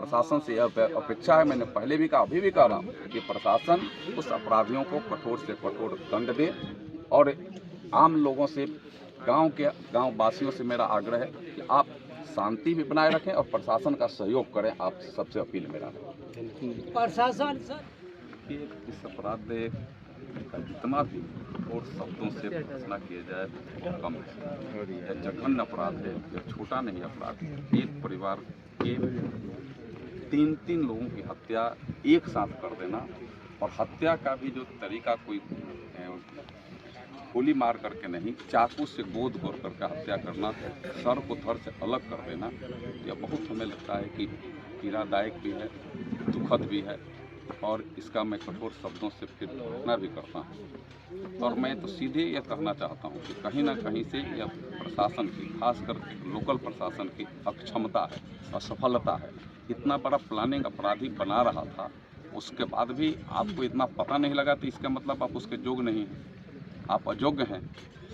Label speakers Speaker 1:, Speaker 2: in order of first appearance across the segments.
Speaker 1: प्रशासन से यह अपेक्षा है, मैंने पहले भी कहा, अभी भी कह रहा हूँ कि प्रशासन उस अपराधियों को कठोर से कठोर दंड दे। और आम लोगों से, गांव वासियों से मेरा आग्रह है कि आप शांति भी बनाए रखें और प्रशासन का सहयोग करें। आप सबसे अपील मेरा है।
Speaker 2: प्रशासन
Speaker 1: इस अपराध का जितना भी कठोर शब्दों से भर्त्सना किया जाए वो कम है। यह जघन्य अपराध है, यह छोटा नहीं अपराध है। एक परिवार के 3 लोगों की हत्या एक साथ कर देना, और हत्या का भी जो तरीका कोई गोली मार करके नहीं, चाकू से गोद करके हत्या करना, सर को धड़ से अलग कर देना, यह बहुत हमें लगता है कि पीड़ादायक भी है, दुखद भी है। और इसका मैं कठोर शब्दों से फिर घोषणा भी करता हूँ। और मैं तो सीधे यह कहना चाहता हूँ कि कहीं ना कहीं से यह प्रशासन की, खासकर लोकल प्रशासन की अक्षमता है, असफलता है। इतना बड़ा प्लानिंग अपराधी बना रहा था, उसके बाद भी आपको इतना पता नहीं लगा, तो इसका मतलब आप उसके योग्य नहीं हैं, आप अयोग्य हैं।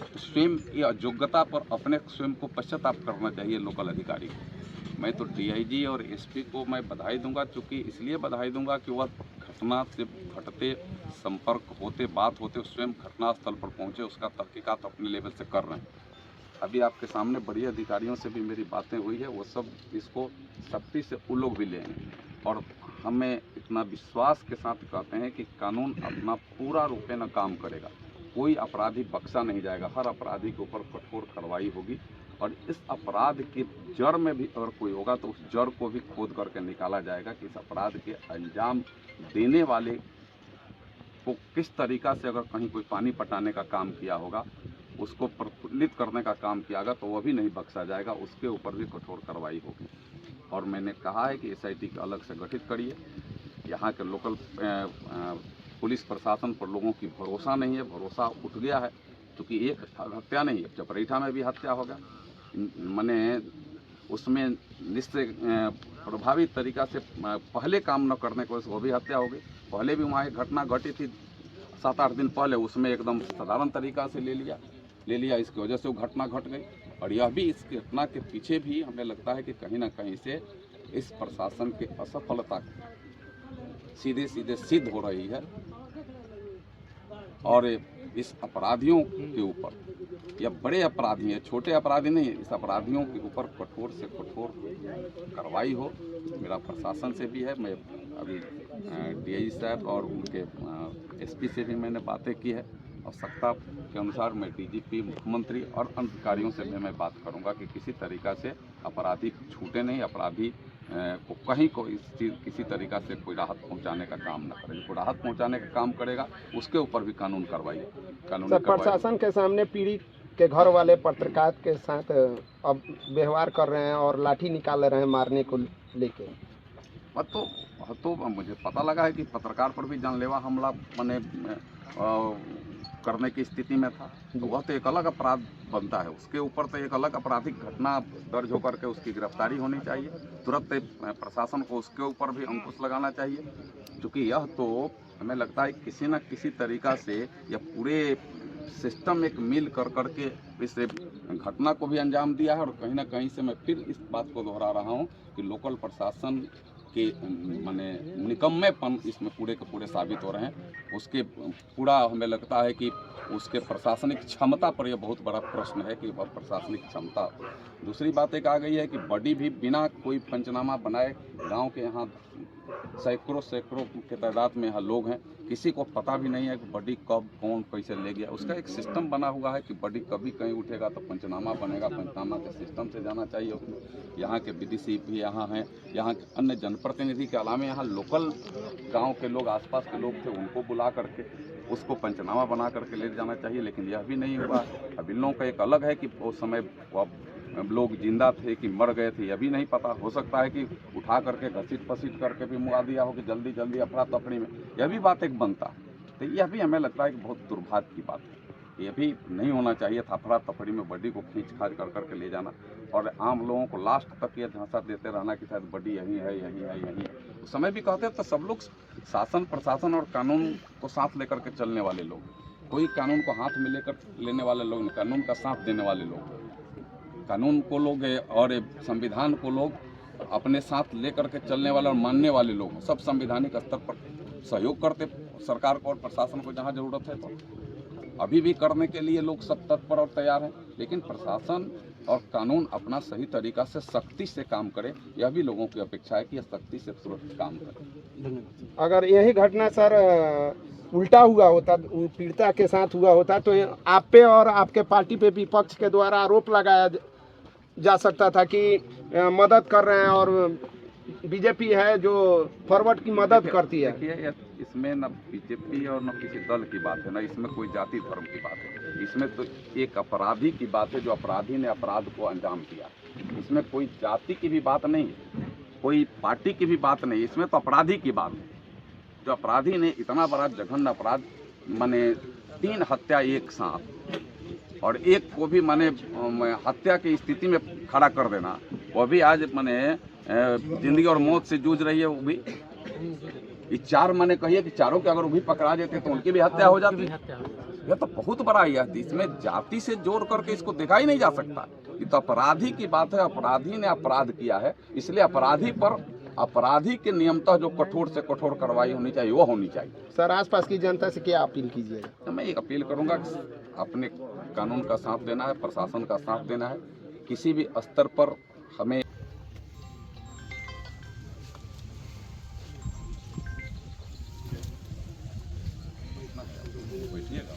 Speaker 1: तो स्वयं ये अयोग्यता पर अपने स्वयं को पश्चाताप करना चाहिए लोकल अधिकारी को। मैं तो डीआईजी और एसपी को मैं बधाई दूंगा, क्योंकि इसलिए बधाई दूंगा कि वह घटना से घटते, संपर्क होते, बात होते स्वयं घटनास्थल पर पहुंचे, उसका तहकीकात अपने लेवल से कर रहे हैं। अभी आपके सामने बड़ी अधिकारियों से भी मेरी बातें हुई है, वो सब इसको सख्ती से वो लोग भी लेंगे। और हमें इतना विश्वास के साथ कहते हैं कि कानून अपना पूरा रूपे न काम करेगा, कोई अपराधी बख्शा नहीं जाएगा, हर अपराधी के ऊपर कठोर कार्रवाई होगी। और इस अपराध के जड़ में भी अगर कोई होगा तो उस जड़ को भी खोद करके निकाला जाएगा कि इस अपराध के अंजाम देने वाले को किस तरीका से, अगर कहीं कोई पानी पटाने का काम किया होगा, उसको प्रफुल्लित करने का काम किया होगा, तो वह भी नहीं बख्शा जाएगा, उसके ऊपर भी कठोर कार्रवाई होगी। और मैंने कहा है कि एसआईटी को अलग से गठित करिए। यहाँ के लोकल पुलिस प्रशासन पर लोगों की भरोसा नहीं है, भरोसा उठ गया है, क्योंकि एक हत्या नहीं है, चपरेठा में भी हत्या होगा, मैंने उसमें निश्चय प्रभावी तरीका से पहले काम न करने की वजह से वो भी हत्या हो गई। पहले भी वहाँ एक घटना घटी थी 7-8 दिन पहले, उसमें एकदम साधारण तरीका से ले लिया, इसकी वजह से वो घटना घट गई। और यह भी, इस घटना के पीछे भी हमें लगता है कि कहीं ना कहीं से इस प्रशासन की असफलता सीधे सिद्ध हो रही है। और इस अपराधियों के ऊपर, या बड़े अपराधी हैं, छोटे अपराधी नहीं, इस अपराधियों के ऊपर कठोर से कठोर कार्रवाई हो, मेरा प्रशासन से भी है। मैं अभी डीआईजी साहब और उनके एसपी से भी मैंने बातें की है। आवश्यकता के अनुसार मैं डीजीपी, मुख्यमंत्री और अधिकारियों से भी मैं बात करूंगा कि किसी तरीक़ा से अपराधी छूटे नहीं, अपराधी को कहीं को किसी तरीक़ा से कोई राहत पहुंचाने का काम न करे। कोई राहत पहुंचाने का काम करेगा उसके ऊपर भी कानूनी कार्रवाई।
Speaker 3: प्रशासन के सामने पीड़ित के घर वाले पत्रकार के साथ अब व्यवहार कर रहे हैं और लाठी निकाल रहे हैं मारने को लेके।
Speaker 1: तो मुझे पता लगा है कि पत्रकार पर भी जानलेवा हमला करने की स्थिति में था, तो वह तो एक अलग अपराध बनता है, उसके ऊपर तो एक अलग आपराधिक घटना दर्ज होकर के उसकी गिरफ्तारी होनी चाहिए। तुरंत प्रशासन को उसके ऊपर भी अंकुश लगाना चाहिए, क्योंकि यह तो हमें लगता है किसी न किसी तरीका से यह पूरे सिस्टम एक मिल करके इस घटना को भी अंजाम दिया है। और कहीं ना कहीं से मैं फिर इस बात को दोहरा रहा हूँ कि लोकल प्रशासन के निकम्मेपन इसमें पूरे के पूरे साबित हो रहे हैं। उसके पूरा हमें लगता है कि उसके प्रशासनिक क्षमता पर यह बहुत बड़ा प्रश्न है कि वह प्रशासनिक क्षमता। दूसरी बात एक आ गई है कि बॉडी भी बिना कोई पंचनामा बनाए, गांव के यहाँ सैकड़ों के तादाद में यहाँ लोग हैं, किसी को पता भी नहीं है कि बॉडी कब कौन कैसे ले गया। उसका एक सिस्टम बना हुआ है कि बॉडी कभी कहीं उठेगा तो पंचनामा बनेगा, पंचनामा के सिस्टम से जाना चाहिए। यहाँ के विदेशी भी यहाँ हैं, यहाँ के अन्य जनप्रतिनिधि के अलावा यहाँ लोकल गांव के लोग, आसपास के लोग थे, उनको बुला करके उसको पंचनामा बना करके ले जाना चाहिए, लेकिन यह भी नहीं हुआ। अब इन लोगों का एक अलग है कि उस समय लोग जिंदा थे कि मर गए थे, यह भी नहीं पता। हो सकता है कि उठा करके घसीट पसीट करके भी मुआ दिया हो कि जल्दी जल्दी अफरा तफरी में, यह भी बात एक बनता है। तो यह भी हमें लगता है कि बहुत दुर्भाग्य की बात है, यह भी नहीं होना चाहिए था, अफरा तफरी में बॉडी को खींच खाच कर करके ले जाना और आम लोगों को लास्ट तक यह झांसा देते रहना कि शायद बॉडी यहीं है, यहीं है, यहीं है। उस समय भी कहते तो सब लोग शासन, प्रशासन और कानून को साथ लेकर के चलने वाले लोग, कोई कानून को हाथ में लेकर लेने वाले लोग नहीं, कानून का साथ देने वाले लोग, कानून को लोग और संविधान को लोग अपने साथ लेकर के चलने वाले और मानने वाले लोग हैं। सब संवैधानिक स्तर पर सहयोग करते सरकार को और प्रशासन को जहाँ जरूरत है, तो अभी भी करने के लिए लोग सब तत्पर और तैयार हैं। लेकिन प्रशासन और कानून अपना सही तरीका से सख्ती से काम करे, यह भी लोगों की अपेक्षा है कि यह सख्ती से तुरंत काम करे।
Speaker 3: अगर यही घटना सर उल्टा हुआ होता, पीड़िता के साथ हुआ होता, तो आप पे और आपके पार्टी पे विपक्ष के द्वारा आरोप लगाया जा सकता था कि मदद कर रहे हैं और बीजेपी है जो फॉरवर्ड की मदद करती है।
Speaker 1: देखिए, इसमें न बीजेपी और न किसी दल की बात है, न इसमें कोई जाति धर्म की बात है। इसमें तो एक अपराधी की बात है, जो अपराधी ने अपराध को अंजाम दिया। इसमें कोई जाति की भी बात नहीं है, कोई पार्टी की भी बात नहीं, इसमें तो अपराधी की बात है। जो अपराधी ने इतना बड़ा जघन्य अपराध, माने 3 हत्या एक साथ, और एक को भी माने हत्या की स्थिति में खड़ा कर देना, वो भी आज माने जिंदगी और मौत से जूझ रही है। वो भी ये 4 माने कहिए कि चारों के अगर वो भी पकड़ा देते तो उनकी भी हत्या हो जाती। यह तो बहुत बड़ा यह, इसमें जाति से जोड़ करके इसको देखा ही नहीं जा सकता। ये तो अपराधी की बात है, अपराधी ने अपराध किया है, इसलिए अपराधी पर अपराधी के नियमतः जो कठोर से कठोर कार्रवाई होनी चाहिए वो होनी चाहिए।
Speaker 3: सर आसपास की जनता से क्या अपील कीजिएगा?
Speaker 1: तो मैं एक अपील करूंगा कि अपने कानून का साथ देना है, प्रशासन का साथ देना है। किसी भी स्तर पर हमें बैठिएगा।